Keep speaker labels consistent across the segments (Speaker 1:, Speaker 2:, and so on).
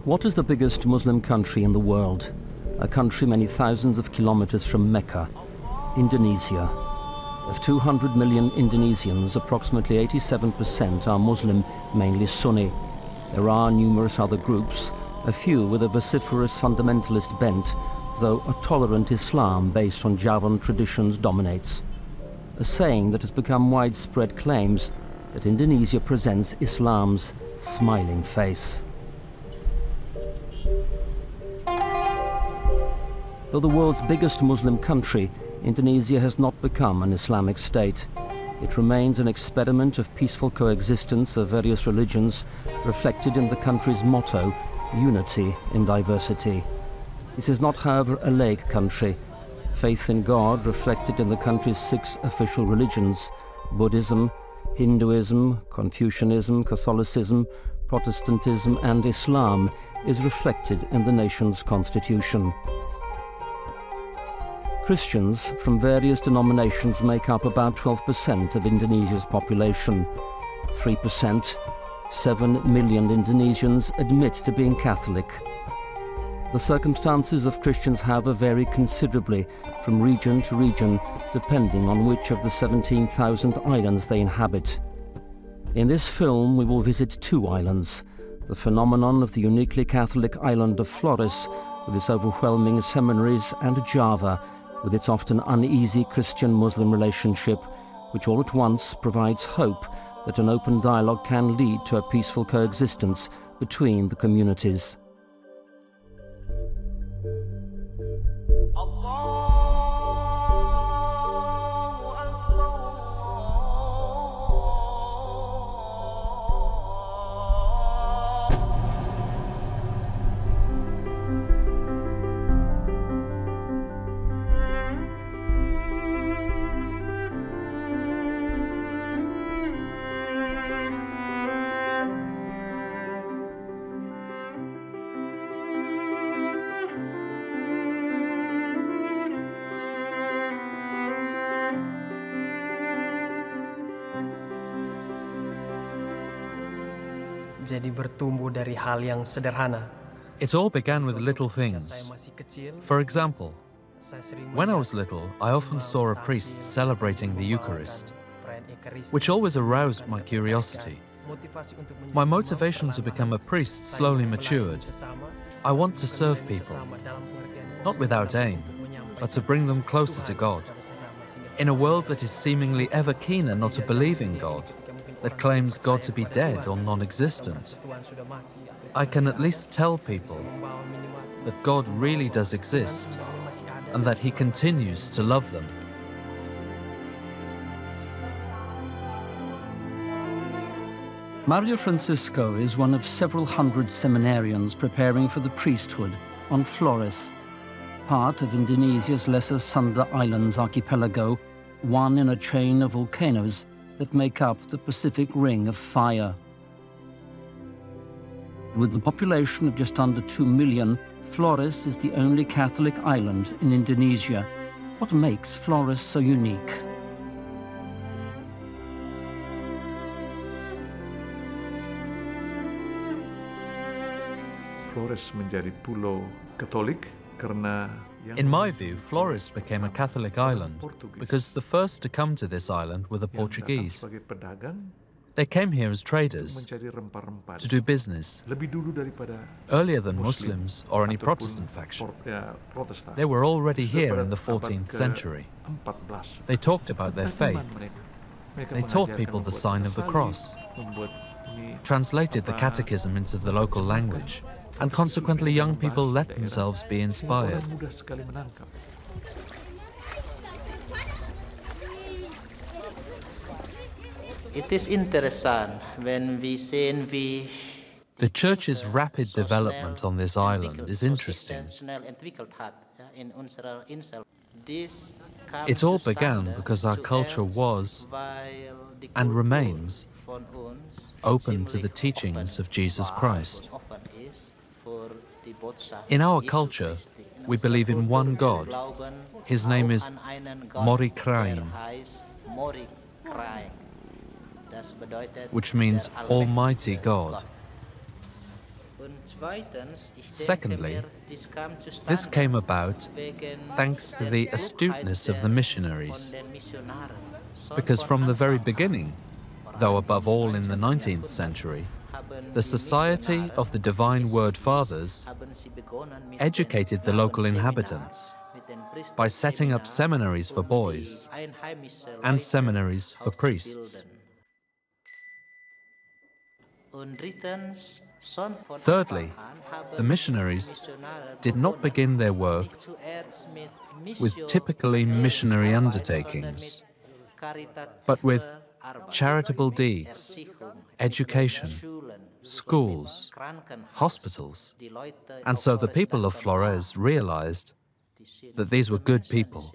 Speaker 1: What is the biggest Muslim country in the world? A country many thousands of kilometers from Mecca, Indonesia. Of 200 million Indonesians, approximately 87% are Muslim, mainly Sunni. There are numerous other groups, a few with a vociferous fundamentalist bent, though a tolerant Islam based on Javan traditions dominates. A saying that has become widespread claims that Indonesia presents Islam's smiling face. Though the world's biggest Muslim country, Indonesia has not become an Islamic state. It remains an experiment of peaceful coexistence of various religions, reflected in the country's motto, unity in diversity. This is not, however, a laic country. Faith in God, reflected in the country's 6 official religions, Buddhism, Hinduism, Confucianism, Catholicism, Protestantism and Islam, is reflected in the nation's constitution. Christians from various denominations make up about 12% of Indonesia's population. 3%, 7 million Indonesians admit to being Catholic. The circumstances of Christians, however, vary considerably from region to region, depending on which of the 17,000 islands they inhabit. In this film, we will visit 2 islands: the phenomenon of the uniquely Catholic island of Flores, with its overwhelming seminaries, and Java, with its often uneasy Christian-Muslim relationship, which all at once provides hope that an open dialogue can lead to a peaceful coexistence between the communities.
Speaker 2: Jadi bertumbuh dari hal yang sederhana.
Speaker 3: It all began with little things. For example, when I was little, I often saw a priest celebrating the Eucharist, which always aroused my curiosity. My motivation to become a priest slowly matured. I want to serve people, not without aim, but to bring them closer to God. In a world that is seemingly ever keener not to believe in God, that claims God to be dead or non-existent, I can at least tell people that God really does exist and that He continues to love them.
Speaker 1: Mario Francisco is one of several hundred seminarians preparing for the priesthood on Flores, part of Indonesia's Lesser Sunda Islands archipelago, one in a chain of volcanoes that make up the Pacific Ring of Fire. With a population of just under 2 million, Flores is the only Catholic island in Indonesia. What makes Flores so unique?
Speaker 4: Flores menjadi pulau Katolik karena
Speaker 3: In my view, Flores became a Catholic island because the first to come to this island were the Portuguese. They came here as traders to do business, earlier than Muslims or any Protestant faction. They were already here in the 14th century. They talked about their faith. They taught people the sign of the cross, translated the Catechism into the local language, and consequently young people let themselves be inspired.
Speaker 5: It is interesting when we see
Speaker 3: the church's rapid development on this island is interesting. It all began because our culture was and remains open to the teachings of Jesus Christ. In our culture, we believe in one God. His name is Mori Krain, which means Almighty God. Secondly, this came about thanks to the astuteness of the missionaries, because from the very beginning, though above all in the 19th century, the Society of the Divine Word Fathers educated the local inhabitants by setting up seminaries for boys and seminaries for priests. Thirdly, the missionaries did not begin their work with typically missionary undertakings, but with charitable deeds, education, schools, hospitals. And so the people of Flores realized that these were good people.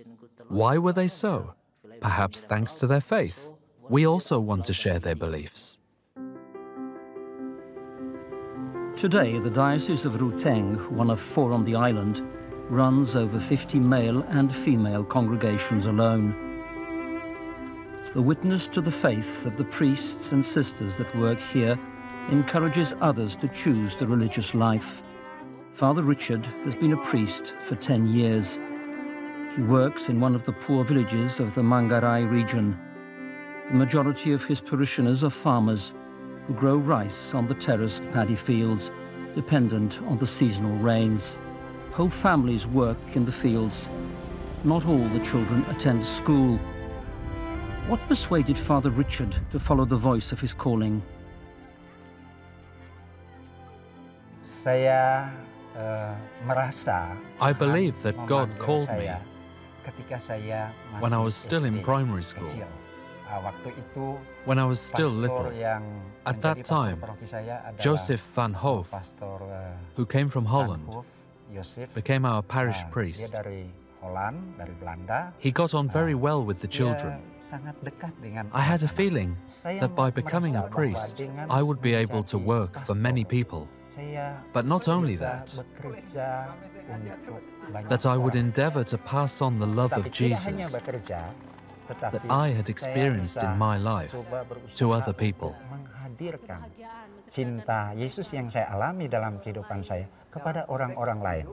Speaker 3: Why were they so? Perhaps thanks to their faith. We also want to share their beliefs.
Speaker 1: Today, the Diocese of Ruteng, one of 4 on the island, runs over 50 male and female congregations alone. The witness to the faith of the priests and sisters that work here encourages others to choose the religious life. Father Richard has been a priest for 10 years. He works in one of the poor villages of the Manggarai region. The majority of his parishioners are farmers who grow rice on the terraced paddy fields, dependent on the seasonal rains. Whole families work in the fields. Not all the children attend school. What persuaded Father Richard to follow the voice of his calling?
Speaker 3: I believe that God called me when I was still in primary school. When I was still little. At that time, Joseph van Hoof, who came from Holland, became our parish priest. He got on very well with the children. I had a feeling that by becoming a priest, I would be able to work for many people. But not only that, that I would endeavor to pass on the love of Jesus that I had experienced in my life to other people.
Speaker 6: Cinta Yesus yang saya alami dalam kehidupan saya kepada orang-orang lain.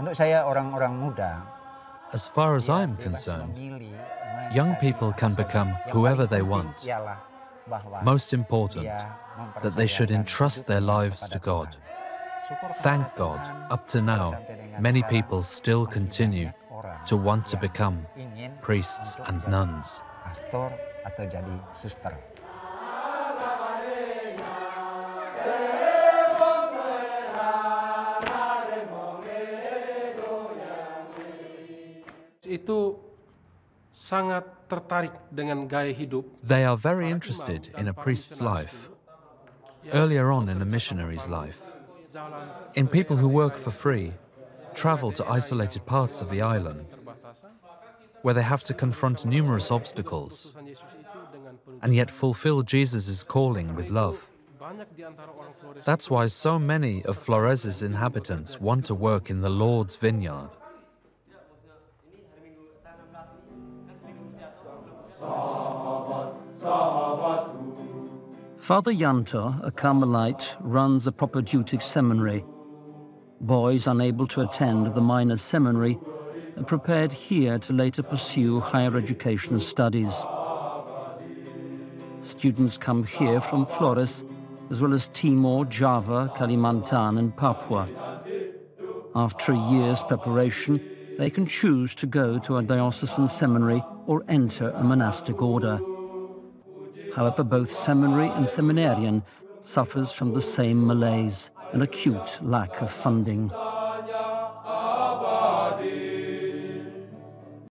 Speaker 6: Untuk saya orang-orang muda,
Speaker 3: as far as I am concerned, young people can become whoever they want. Most important, that they should entrust their lives to God. Thank God, up to now, many people still continue to want to become priests and nuns.
Speaker 6: Pastor atau jadi suster.
Speaker 7: Itu sangat tertarik dengan gaya hidup.
Speaker 3: They are very interested in a priest's life, earlier on in a missionary's life, in people who work for free, travel to isolated parts of the island, where they have to confront numerous obstacles, and yet fulfill Jesus' calling with love. That's why so many of Flores' inhabitants want to work in the Lord's vineyard.
Speaker 1: Father Yanto, a Carmelite, runs a propedeutic seminary. Boys unable to attend the minor seminary are prepared here to later pursue higher education studies. Students come here from Flores, as well as Timor, Java, Kalimantan and Papua. After a year's preparation, they can choose to go to a diocesan seminary or enter a monastic order. However, both seminary and seminarian suffers from the same malaise, an acute lack of funding.